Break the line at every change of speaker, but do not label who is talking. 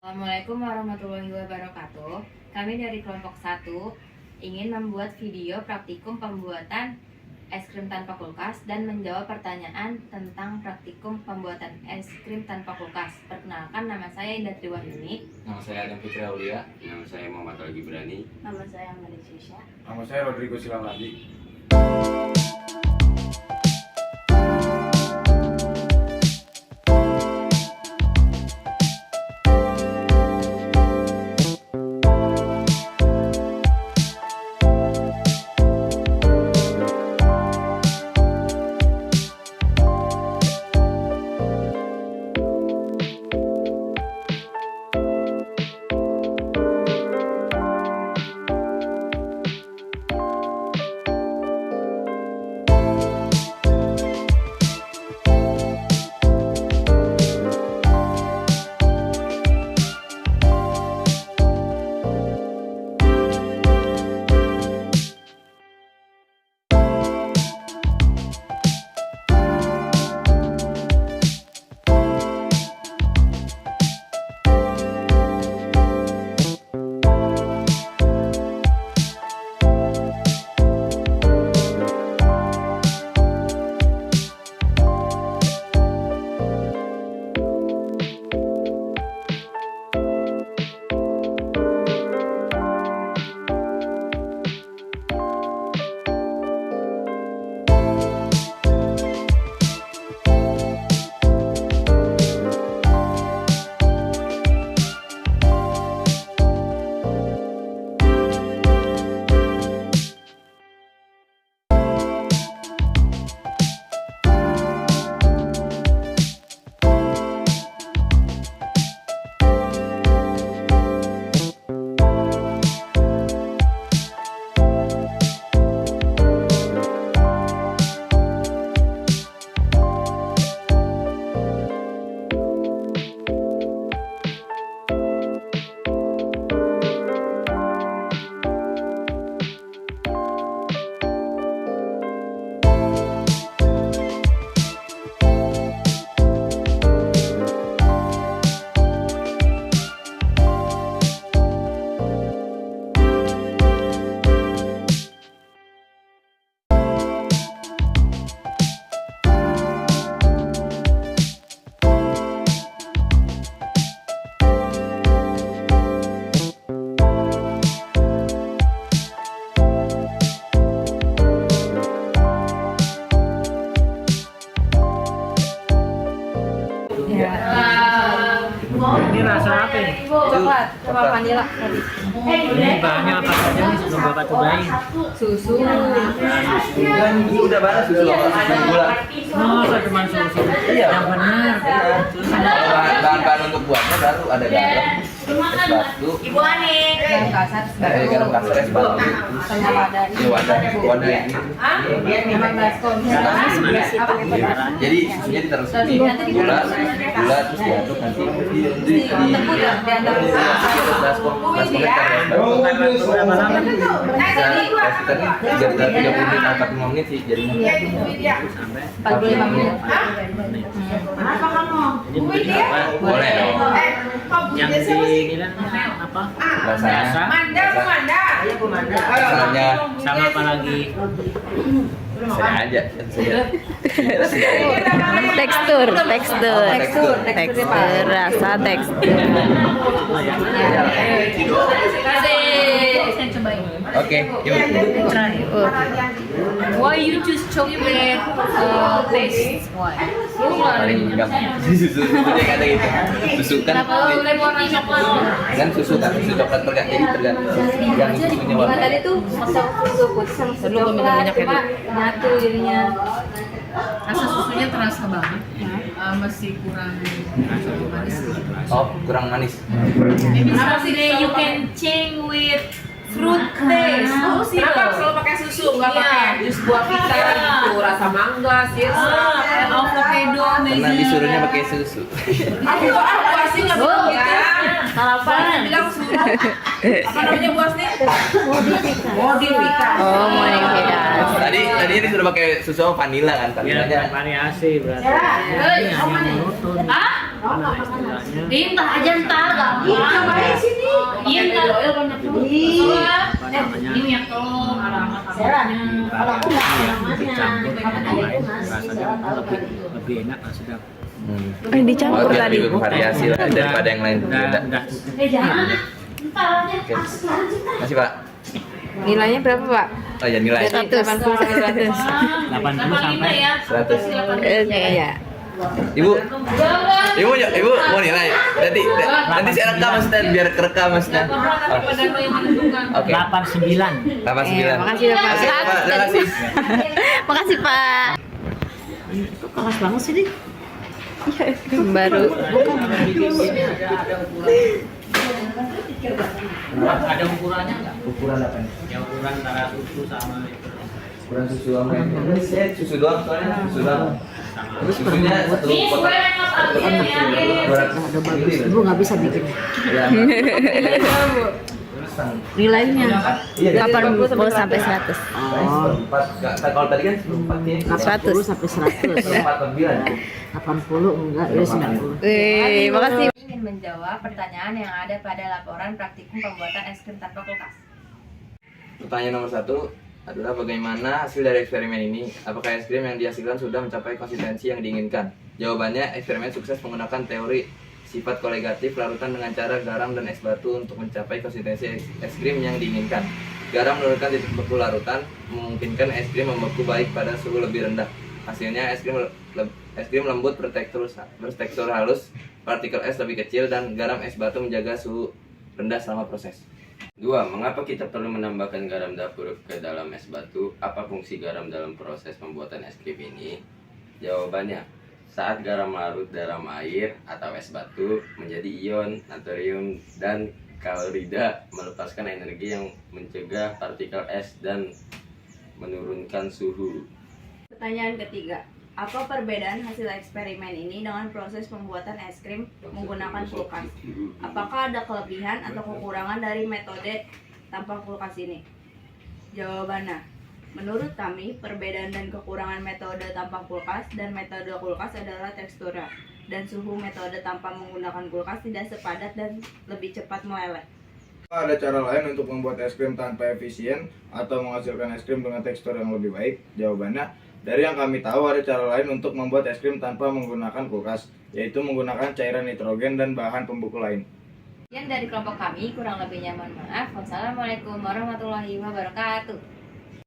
Assalamualaikum warahmatullahi wabarakatuh. Kami dari kelompok 1 ingin membuat video praktikum pembuatan es krim tanpa kulkas dan menjawab pertanyaan tentang praktikum pembuatan es krim tanpa kulkas. Perkenalkan, nama saya Indah Triwahyuni.
Nama saya Adam Fitri Aulia.
Nama saya Muhammad Algi Berani.
Nama saya Maria Syisha.
Nama saya Rodrigo Silamadi.
Ini rasa apa ya?
Coklat sama vanila tadi.
Ini bahannya apa saja nih sebelum Bapak cobain?
Susu.
Ini udah banyak susu gula.
Oh, saya cuma susu.
Iya.
Yang benar.
Bahan-bahan untuk buatnya baru ada garam, es batu,
Ibu Ani. Garam kasar.
garam kasar, es batu.
Sama wadah.
Ini wadah ini.
15 kom. Apa?
Jadi susunya ditaruh sini, gula terus diaduk nanti di
Tepung ya di antara.
baskom es batu.
Berapa lama?
Sekitar 35 menit atau 45 menit sih jadinya.
Sampai
45 menit.
jadi beli apa?
Boleh dong.
Yang di ini apa?
Rasanya, rasanya
Sama apa lagi?
saya aja.
Tekstur
Tekstur
rasa tekstur.
Saya cobain.
Oke, yuk.
Why you choose chocolate taste? Why?
Paling gampang susunya kata gitu. Susu kan
warna coklat?
kan susu coklat tergantung yang susunya warna.
Tadi tuh masak susu putih sama susu coklat, cuma nyatu jadinya.
Rasa susunya terasa banget, masih kurang manis.
Oh, kurang manis.
Maybe someday you can change with fruit taste.
Oh, sih.
Kenapa selalu pakai susu, nggak pakai jus buah vita gitu, rasa mangga, sirsa, avocado,
Karena disuruhnya pakai susu.
Aku pasti nggak bilang gitu.
Harapan.
Bilang susu. Apa namanya buah sih? Modifikasi.
Oh, modifikasi.
Tadi ini sudah pakai susu sama vanila kan?
Ya,
Vanilanya
variasi berarti.
Ya.
Ini hanya monoton.
Hah?
Mana istilahnya?
Entah aja ntar gampang.
ini yang tolong alamat-alamatnya. Dicampur dengan yang lain, rasanya lebih enak lah, sedap.
Dicampur
biar
tadi.
lebih variasi lah daripada yang lain. Beda.
Udah.
Oke. Masih Pak.
Nilainya berapa, Pak?
Oh ya nilai
100.
80
80 sampai
100.
Oke ya.
Ibu mau nilai. Nanti saya rekam Mas Dan, biar kerekam Mas Dan. Oke.
89.
89.
Makasih ya, Pak.
Terima kasih.
Makasih Pak.
Keras banget sih nih.
Baru.
Ada ukurannya nggak?
Ukuran apa nih?
Ya ukuran antara susu sama itu.
Ukuran susu sama ini saya susu doang soalnya susu doang. Terus susunya satu kotak.
Ibu nggak bisa bikin.
Ya.
Nilainya
Iya,
80 sampai 100.
Kalau tadi kan 4 ya.
80 sampai 100 ya.
49.
80 enggak, ya 90.
Wih, makasih.
Ingin menjawab pertanyaan yang ada pada laporan praktikum pembuatan es krim tanpa kulkas.
Pertanyaan nomor 1 adalah bagaimana hasil dari eksperimen ini? Apakah es krim yang dihasilkan sudah mencapai konsistensi yang diinginkan? Jawabannya, eksperimen sukses menggunakan teori sifat kolegatif larutan dengan cara garam dan es batu untuk mencapai konsistensi es krim yang diinginkan. Garam menurunkan titik beku larutan, memungkinkan es krim membeku baik pada suhu lebih rendah. Hasilnya es krim lembut bertekstur halus, partikel es lebih kecil, dan garam es batu menjaga suhu rendah selama proses.
2. Mengapa kita perlu menambahkan garam dapur ke dalam es batu? Apa fungsi garam dalam proses pembuatan es krim ini? Jawabannya, saat garam larut dalam air atau es batu menjadi ion natrium dan klorida melepaskan energi yang mencegah partikel es dan menurunkan suhu.
Pertanyaan ketiga, apa perbedaan hasil eksperimen ini dengan proses pembuatan es krim menggunakan kulkas? Apakah ada kelebihan atau kekurangan dari metode tanpa kulkas ini? Jawabannya, menurut kami, perbedaan dan kekurangan metode tanpa kulkas dan metode kulkas adalah teksturnya dan suhu. Metode tanpa menggunakan kulkas tidak sepadat dan lebih cepat meleleh.
Ada cara lain untuk membuat es krim tanpa efisien atau menghasilkan es krim dengan tekstur yang lebih baik? Jawabannya, dari yang kami tahu ada cara lain untuk membuat es krim tanpa menggunakan kulkas, yaitu menggunakan cairan nitrogen dan bahan pembeku lain.
Sekian dari kelompok kami, kurang lebihnya mohon maaf. Wassalamualaikum warahmatullahi wabarakatuh.